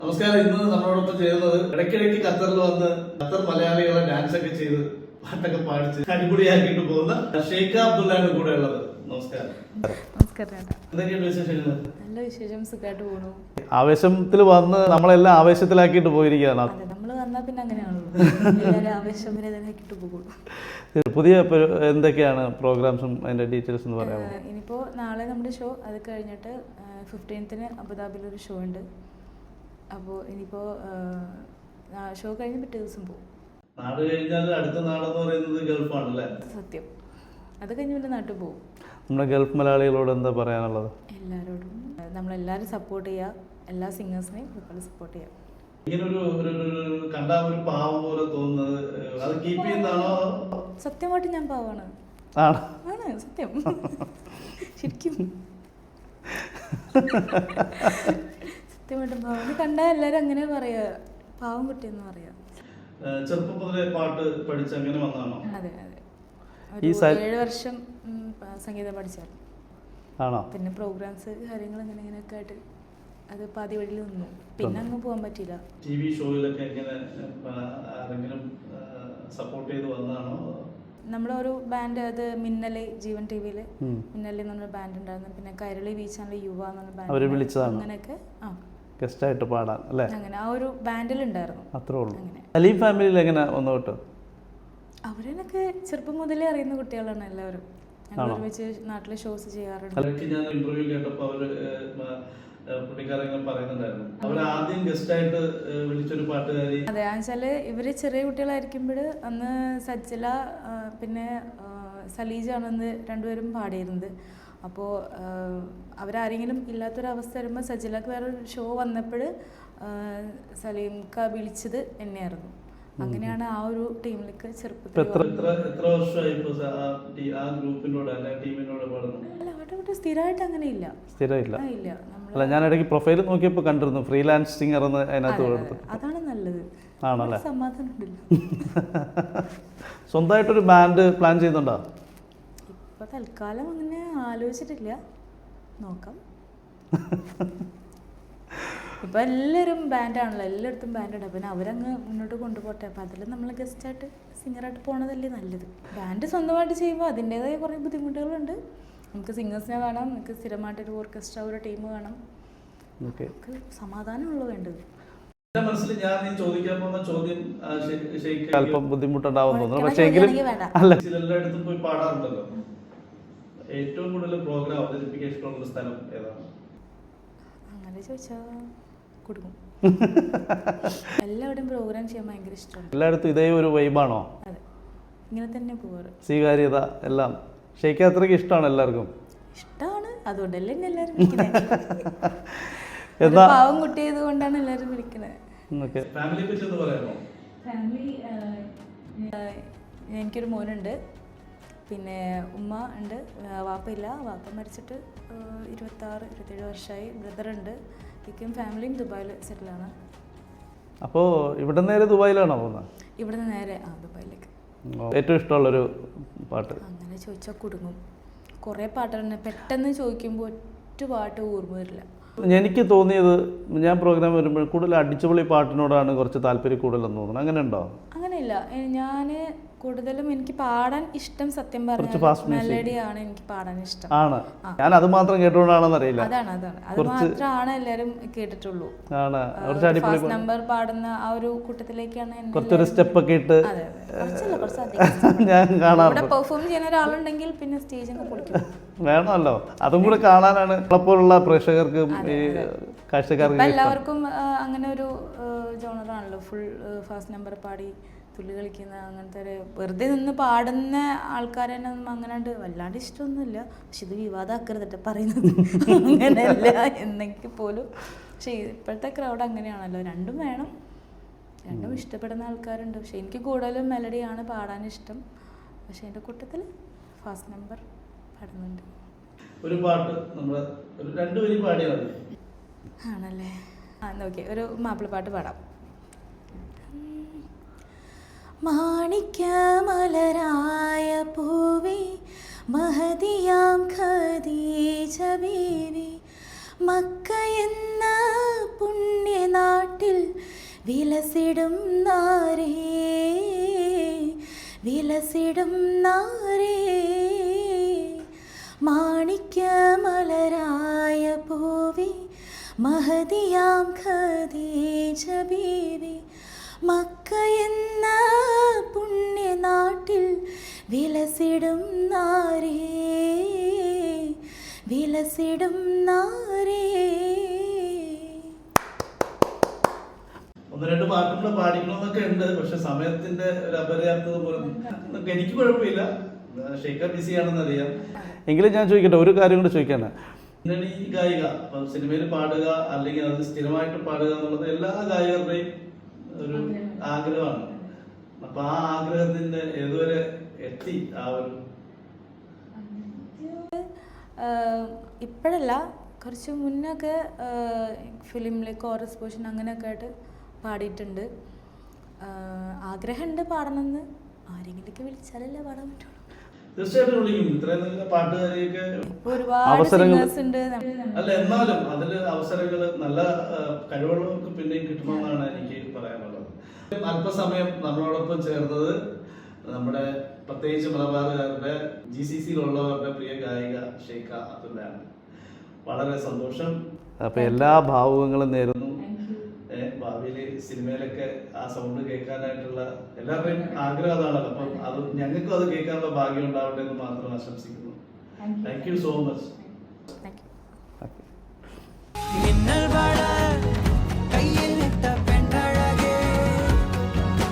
നമസ്കാരം. ഇന്ന് നമ്മളോടൊപ്പം ചെയ്യുന്നത് ഇടയ്ക്കിടയ്ക്ക് ഖത്തറിൽ വന്ന് ഖത്തർ മലയാളികളെ ഡാൻസ് ഒക്കെ ചെയ്ത് പാട്ടൊക്കെ പാടിച്ച് അടിപൊളിയാക്കിയിട്ട് പോകുന്ന ഷെയ്ഖ അബ്ദുള്ളയാണ് കൂടെ ഉള്ളത്. നമസ്കാരം. എന്തൊക്കെയാണ് വിശേഷങ്ങൾ? നല്ല വിശേഷം, സുഖമായിട്ട് പോണു. ആവേശത്തിൽ വന്ന് നമ്മളെല്ലാം ആവേശത്തിലാക്കിയിട്ട് പോയിരിക്കുകയാണ്. നമ്മള് വന്നാൽ പിന്നെ അങ്ങനെയാണല്ലോ, ആവേശം പോകുള്ളൂ. പുതിയ എന്തൊക്കെയാണ് പ്രോഗ്രാംസും അതിന്റെ ഡീറ്റെയിൽസ് എന്ന് പറയാമോ? ഇനിയിപ്പോ നാളെ നമ്മുടെ ഷോ, അത് കഴിഞ്ഞിട്ട് 15th അബുദാബിയിൽ ഒരു ഷോ ഉണ്ട്. അപ്പോൾ ഇനിയിപ്പോൾ ഷോ കഴിഞ്ഞ് പിറ്റേ ദിവസം പോകും. നാട് കഴിഞ്ഞാൽ അടുത്ത നാടെന്ന് പറയുന്നത് ഗൾഫാണല്ലേ? സത്യം. അത് കഴിഞ്ഞ് പിന്നെ നാട്ടിൽ പോകും. നമ്മുടെ ഗൾഫ് മലയാളികളോട് എന്താ പറയാനുള്ളത്? എല്ലാവരോടും നമ്മളെല്ലാവരും സപ്പോർട്ട് ചെയ്യുക, എല്ലാ സിംഗേഴ്സിനെയും ഇതുപോലെ സപ്പോർട്ട് ചെയ്യുക. ഇങ്ങനൊരു കണ്ടാ ഒരു പാവം പോലെ തോന്നുന്നത് അത് കീപ്പ് ചെയ്യുന്നതാണോ? സത്യമായിട്ട് ഞാൻ പാവാണ്. ആണ് സത്യം, ശരിക്കും സത്യമായിട്ടും പാവം. കണ്ടാൽ എല്ലാവരും അങ്ങനെ പറയാ, പാവം കുട്ടിയെന്ന് പറയാ. ചെറുപ്പം മുതലേ പാട്ട് പഠിച്ച് അങ്ങനെ വന്നതാണോ? അതെ അതെ, 7 വർഷം സംഗീതം പഠിച്ചായിരുന്നു. പിന്നെ പ്രോഗ്രാംസ് കാര്യങ്ങൾ ഇങ്ങനെയൊക്കെ ആയിട്ട് അത് പാതി വഴിയിൽ നിന്നു, പിന്നെ അങ്ങ് പോകാൻ പറ്റിയില്ല. ടിവി ഷോയിലൊക്കെ എങ്ങനെ ആരെങ്കിലും സപ്പോർട്ട് ചെയ്ത് വന്നതാണോ? നമ്മുടെ ഒരു ബാൻഡ്, അത് മിന്നല്, ജീവൻ ടിവിയിൽ മിന്നല് എന്ന് പറഞ്ഞൊരു ബാൻഡ് ഉണ്ടായിരുന്നു. പിന്നെ കൈരളി ബി ചാനൽ യുവ എന്ന് പറഞ്ഞ ബാൻഡ്, അങ്ങനെയൊക്കെ ഗസ്റ്റ് ആയിട്ട് പാടാൻ അല്ലേ? അങ്ങനെ ആ ഒരു ബാൻഡിൽ ഉണ്ടായിരുന്നു. അത്രേ ഉള്ളൂ. അലീം ഫാമിലിയിൽ എങ്ങനെ വന്നു കേട്ടോ? അവരെന്നൊക്കെ ചെറുപ്പം മുതലേ അറിയുന്ന കുട്ടികളാണ് എല്ലാവരും. ഞങ്ങൾ ഒരുമിച്ച് നാട്ടിലെ ഷോസ് ചെയ്യാറുണ്ട്. ഞാൻ ഇന്റർവ്യൂ കേട്ടപ്പോൾ അവര് പറയുന്നുണ്ടായിരുന്നു അവർ ആദ്യം ഗസ്റ്റ് ആയിട്ട് വിളിച്ചൊരു പാട്ടുകാരി. അതെ, വെച്ചാല് ഇവര് ചെറിയ കുട്ടികളായിരിക്കുമ്പോൾ അന്ന് സജ്ജല പിന്നെ സലീജാണെന്ന് രണ്ടുപേരും പാടിയിരുന്നത്. അപ്പോൾ അവരാരെങ്കിലും ഇല്ലാത്തൊരവസ്ഥ വരുമ്പോൾ സജ്ജലക്ക് വേറൊരു ഷോ വന്നപ്പോൾ സലീംക്ക വിളിച്ചത് എന്നെയായിരുന്നു. അങ്ങനെയാണ് ആ ഒരു ടീമിലേക്ക് ചെറുപ്പത്തിൽ. അവരുടെ സ്ഥിരമായിട്ട് അങ്ങനെ ഇല്ല. അല്ല, ഞാൻ ഇടയ്ക്ക് പ്രൊഫൈൽ നോക്കിയപ്പോൾ കണ്ടിരുന്നു ഫ്രീലാൻസ് സിംഗർ എന്ന് അതിനകത്ത്. അതാണ് നല്ലത്. ആണല്ലേ? സമാധാനം ഉണ്ടല്ലോ. സ്വന്തമായിട്ടൊരു ബാൻഡ് പ്ലാൻ ചെയ്യുന്നുണ്ടോ? ഇപ്പൊ തൽക്കാലം അങ്ങനെ ആലോചിച്ചിട്ടില്ല, നോക്കാം. ഇപ്പൊ എല്ലാവരും ബാൻഡാണല്ലോ, എല്ലായിടത്തും ബാൻഡാണ്. പിന്നെ അവരങ്ങ് മുന്നോട്ട് കൊണ്ടുപോട്ടെ. അപ്പൊ അതിൽ നമ്മൾ ഗസ്റ്റായിട്ട് സിംഗറായിട്ട് പോണതല്ലേ നല്ലത്. ബാൻഡ് സ്വന്തമായിട്ട് ചെയ്യുമ്പോൾ അതിൻ്റെതായ കുറേ ബുദ്ധിമുട്ടുകളുണ്ട്. നമുക്ക് സിംഗേഴ്സിനെ വേണം, നമുക്ക് സ്ഥിരമായിട്ടൊരു ഓർക്കസ്ട്ര, ഒരു ടീം വേണം. സമാധാനമുള്ള വേണ്ടത്. ഞാൻ ചോദിക്കാൻ പോകുന്ന ചോദ്യം അല്പം ബുദ്ധിമുട്ടുണ്ടാവും തോന്നുന്നു. പക്ഷേ എല്ലായിടത്തും പോയി പാടാറുണ്ടല്ലോ. ഏറ്റവും കൂടുതൽ പ്രോഗ്രാം അവതരിപ്പിക്കാനുള്ള സ്ഥലം ഏതാണ്? അങ്ങനെ ചോദിച്ചാ കൊടുക്കും. എല്ലാവരുടെയും പ്രോഗ്രാം ചെയ്യാൻ ഭയങ്കര ഇഷ്ടമാണ്. എല്ലായിടത്തും ഇതേ ഒരു വൈബാണോ? അതെ, ഇങ്ങനെ തന്നെ പോവാറ്. സ്വീകാര്യത എല്ലാം ഷെയ്ക്ക് അത്രയ്ക്ക് ഇഷ്ടമാണ്. എല്ലാവർക്കും ഇഷ്ടമാണ്, അതുകൊണ്ടല്ലേ എല്ലാവരും പാവം കുട്ടിയത് കൊണ്ടാണ് എല്ലാവരും വിളിക്കുന്നത്. എനിക്കൊരു മോനുണ്ട്, പിന്നെ ഉമ്മ ഉണ്ട്, വാപ്പയില്ല. വാപ്പ മരിച്ചിട്ട് 26-27 വർഷമായി. ബ്രദറുണ്ട്. ഇക്കും ഫാമിലിയും ദുബായിൽ സെറ്റിലാണ്. അപ്പോൾ ഇവിടെ നേരെ ദുബായിലാണോ പോകുന്നത്? ഇവിടുന്ന് നേരെ ദുബായിലേക്ക്. ഏറ്റവും ഇഷ്ടമുള്ളൊരു പാട്ട് അങ്ങനെ ചോദിച്ചാൽ കുടുങ്ങും. കുറേ പാട്ടുകളുണ്ട്, പെട്ടെന്ന് ചോദിക്കുമ്പോൾ ഒറ്റ പാട്ട് ഓർമ്മ വരില്ല. എനിക്ക് തോന്നിയത്, ഞാൻ പ്രോഗ്രാം വരുമ്പോൾ കൂടുതൽ അടിച്ചുപൊളി പാട്ടിനോടാണ് കുറച്ച് താല്പര്യം കൂടുതലെന്ന് തോന്നുന്നു. അങ്ങനെ ഉണ്ടോ? അങ്ങനെയില്ല, ഞാൻ കൂടുതലും എനിക്ക് പാടാൻ ഇഷ്ടം, സത്യം പറഞ്ഞാൽ മെലഡിയാണ് എനിക്ക് പാടാൻ ഇഷ്ടം. ആണ്, ഞാൻ അത് മാത്രം കേട്ടോണ്ടാണെന്ന് അറിയില്ല. അതാണ് അത് മാത്രമാണ് എല്ലാവരും കേട്ടിട്ടുള്ളൂ. ഫസ്റ്റ് നമ്പർ പാടുന്ന ആ ഒരു കൂട്ടത്തിലേക്കാണ് കുറച്ചൊരു സ്റ്റെപ്പ് ഒക്കെ ഇട്ട് ഞാൻ കാണാറുണ്ട്. പെർഫോം ചെയ്യുന്ന ഒരാളുണ്ടെങ്കിൽ പിന്നെ സ്റ്റേജൊക്കെ പൊളിക്കും. വേണമല്ലോ, അതും കൂടെ കാണാനാണ് നമ്മളെപ്പോലുള്ള പ്രേക്ഷകർക്ക്, ഈ കാഴ്ചക്കാർക്ക്. എല്ലാവർക്കും അങ്ങനെ ഒരു ജോണറാണല്ലോ, ഫുൾ ഫാസ്റ്റ് നമ്പർ പാടി തുള്ളി കളിക്കുന്ന അങ്ങനത്തെ ഒരു വെറുതെ നിന്ന് പാടുന്ന ആൾക്കാരെ അങ്ങനെ വല്ലാണ്ട് ഇഷ്ടമൊന്നുമില്ല. പക്ഷെ ഇത് വിവാദമാക്കരുതട്ടെ പറയുന്നത്, അങ്ങനെയല്ല എന്നെങ്കിൽ പോലും. പക്ഷെ ഇപ്പോഴത്തെ ക്രൗഡ് അങ്ങനെയാണല്ലോ, രണ്ടും വേണം, രണ്ടും ഇഷ്ടപ്പെടുന്ന ആൾക്കാരുണ്ട്. പക്ഷെ എനിക്ക് കൂടുതലും മെലഡിയാണ് പാടാനിഷ്ടം. പക്ഷെ എൻ്റെ കൂട്ടത്തിൽ ഫാസ്റ്റ് നമ്പർ പാടുന്നുണ്ട്. ഒരു പാട്ട് നമ്മൾ രണ്ടുപേരും പാടിയാൽ ആണല്ലേ? ഓക്കെ, ഒരു മാപ്പിളപ്പാട്ട് പാടാം. മാണിക്യമലരായ പൂവേ, മഹദിയാം ഖദീജ ബീവി, മക്ക എന്ന പുണ്യനാട്ടിൽ വിലസിടും നാരേ വിലസിടും നാരേ മാണിക്യമലരായ പൂവി മഹദിയാം ഖദീജ ബീവി മക്ക എന്ന പുണ്യനാട്ടിൽ വിലസിടും നാരേ വിലസിടും നാരേ. ഒന്ന് രണ്ട് പാട്ടുകൂടെ പാടിക്കണമെന്നൊക്കെ ഉണ്ട്, പക്ഷെ സമയത്തിന്റെ ഒരു അപര്യാപ്തത മൂലം എനിക്ക് കുഴപ്പമില്ല. ഷെയ്ഖ ബിസിയാണെന്ന് അറിയാം. എങ്കിലും ഞാൻ ചോദിക്കട്ടെ, ഒരു കാര്യം കൂടെ ചോദിക്കാനാ. പിന്നണി ഗായിക സിനിമയിൽ പാടുക അല്ലെങ്കിൽ അത് സ്ഥിരമായിട്ട് പാടുക എന്നുള്ളത് എല്ലാ ഗായകരുടെയും ഒരു ആഗ്രഹമാണ്. അപ്പൊ ആ ആഗ്രഹത്തിന്റെ ഏതുവരെ എത്തി? ആ ഒരു ഇപ്പോഴല്ല, കുറച്ച് മുന്നൊക്കെ ഫിലിമിലെ കോറസ് പോർഷൻ അങ്ങനെയൊക്കെ ആയിട്ട് പാടിയിട്ടുണ്ട്. ആഗ്രഹമുണ്ട് പാടണമെന്ന്. ആരെങ്കിലൊക്കെ വിളിച്ചാലല്ലേ പാടാൻ പറ്റുള്ളൂ. തീർച്ചയായിട്ടും വിളിക്കും. ഇത്രയും നല്ല പാട്ടുകാരെയൊക്കെ ഒരുപാട് സിംഗേഴ്സ് ഉണ്ട്. അല്ല, എന്നാലും അതില് അവസരങ്ങൾ നല്ല കഴിവുള്ളവർക്ക് പിന്നെയും കിട്ടണമെന്നാണ് എനിക്ക് പറയാനുള്ളത്. അല്പസമയം നമ്മളോടൊപ്പം ചേർന്നത് നമ്മുടെ പ്രത്യേകിച്ച് മലബാറുകാരുടെ GCC-യിലുള്ളവരുടെ പ്രിയ ഗായിക ഷെയ്ഖ അബ്ദുള്ളയാണ്. വളരെ സന്തോഷം. അപ്പൊ എല്ലാ ഭാവുകങ്ങളും നേരുന്നു. ഭാവിയില് സിനിമയിലൊക്കെ ആ സൗണ്ട് കേൾക്കാനായിട്ടുള്ള എല്ലാവരുടെയും ആഗ്രഹം അതാണല്ലോ. അപ്പം അത് ഞങ്ങൾക്കും അത് കേൾക്കാനുള്ള ഭാഗ്യം ഉണ്ടാവട്ടെ എന്ന് മാത്രം ആശംസിക്കുന്നു. Thank you so much.